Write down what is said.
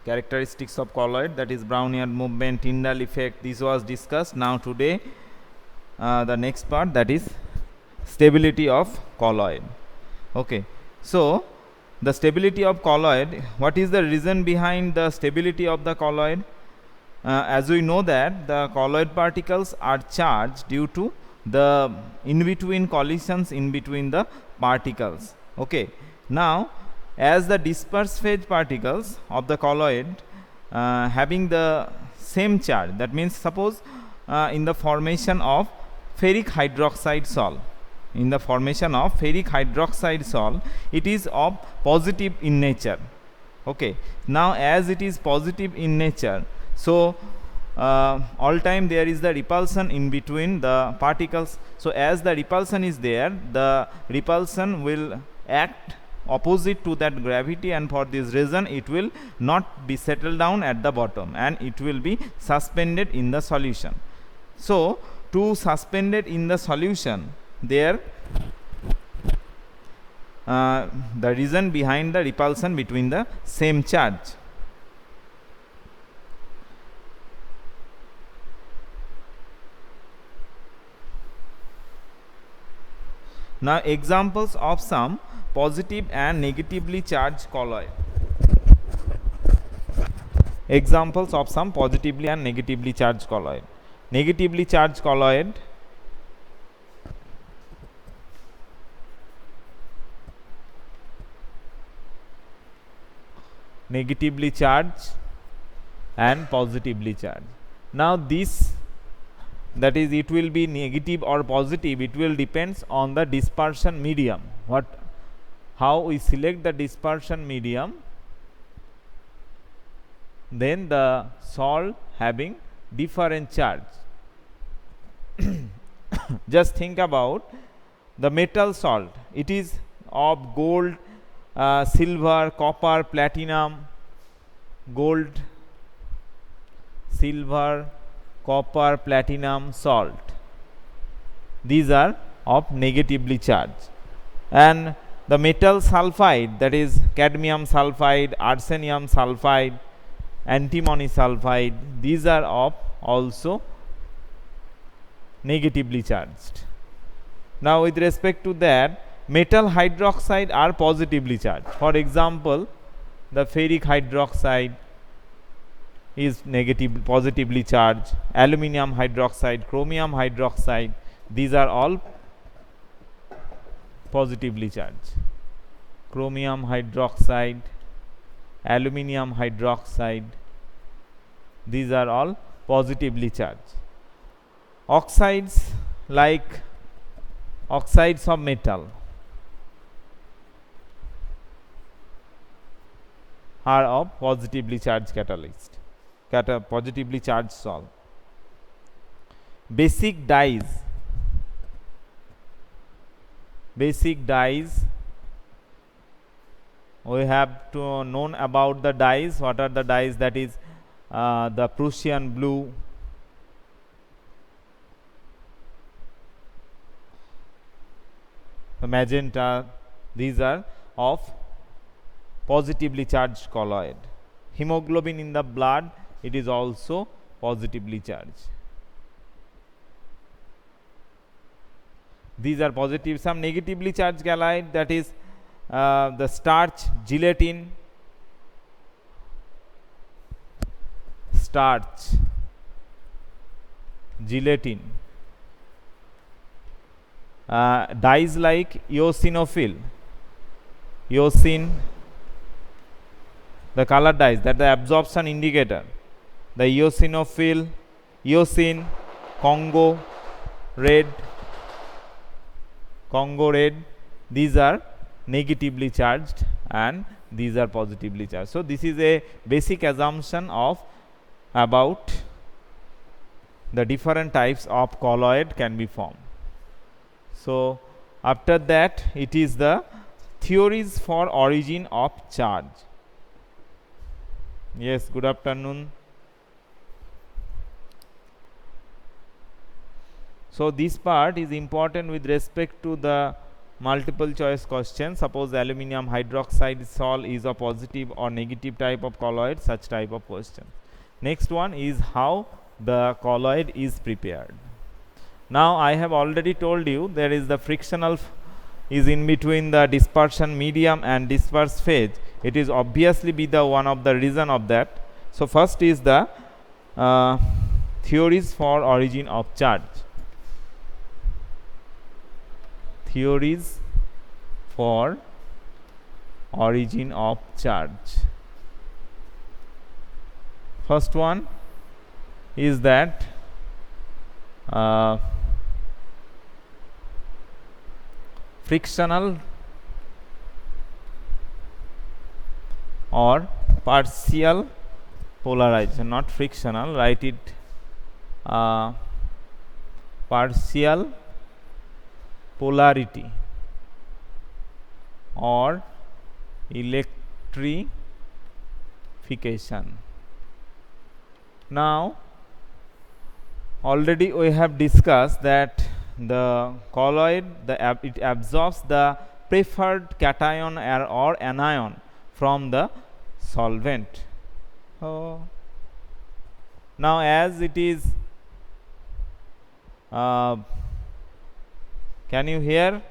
characteristics of colloid, that is Brownian movement, Tyndall effect. This was discussed. Now today the next part, that is stability of colloid. Okay, so the stability of colloid, what is the reason behind the stability of the colloid? As we know that the colloid particles are charged due to the in between collisions in between the particles. Okay, now as the disperse phase particles of the colloid having the same charge, that means suppose in the formation of ferric hydroxide salt, in the formation of ferric hydroxide salt, it is of positive in nature. Okay, now as it is positive in nature, so all time there is the repulsion in between the particles. So as the repulsion is there, the repulsion will act opposite to that gravity, and for this reason it will not be settled down at the bottom and it will be suspended in the solution. So to suspend it in the solution, there the reason behind the repulsion between the same charge. Now examples of some positive and negatively charged colloid. Examples of some positively and negatively charged colloid. Negatively charged colloid, negatively charged and positively charged. Now this, that is, it will be negative or positive, it will depends on the dispersion medium. How we select the dispersion medium, then the salt having different charge. Just think about the metal salt, it is of gold, silver, copper, platinum, gold, silver, copper, platinum, salt. These are of negatively charged. And the metal sulfide, that is cadmium sulfide, arsenium sulfide, antimony sulfide, these are of also negatively charged. Now with respect to that, metal hydroxide are positively charged. For example, the ferric hydroxide is positively charged, aluminum hydroxide, chromium hydroxide, these are all positively charged. Chromium hydroxide, aluminum hydroxide, these are all positively charged. Oxides, like oxides of metal, are of positively charged catalyst, positively charged salt. Basic dyes, we have to known about the dyes. What are the dyes? That is the Prussian blue, the magenta, these are of positively charged colloid. Hemoglobin in the blood, it is also positively charged. These are positive. Some negatively charged colloid, that is the starch, gelatin, dyes like eosinophil, the color dyes, that the absorption indicator, the eosinophil, eosin, Congo red, these are negatively charged and these are positively charged. So this is a basic assumption of about the different types of colloid can be formed. So after that, it is the theories for origin of charge. Yes, good afternoon. So this part is important with respect to the multiple choice question. Suppose the aluminum hydroxide sol is a positive or negative type of colloid, such type of question. Next one is how the colloid is prepared. Now I have already told you there is the frictional is in between the dispersion medium and disperse phase. It is obviously be the one of the reason of that. So first is the theories for origin of charge. Theories for origin of charge. First one is that frictional or partial polarization, not frictional, write it partial polarity or electrification. Now already we have discussed that the colloid it absorbs the preferred cation or anion from the solvent. Now as it is can you hear?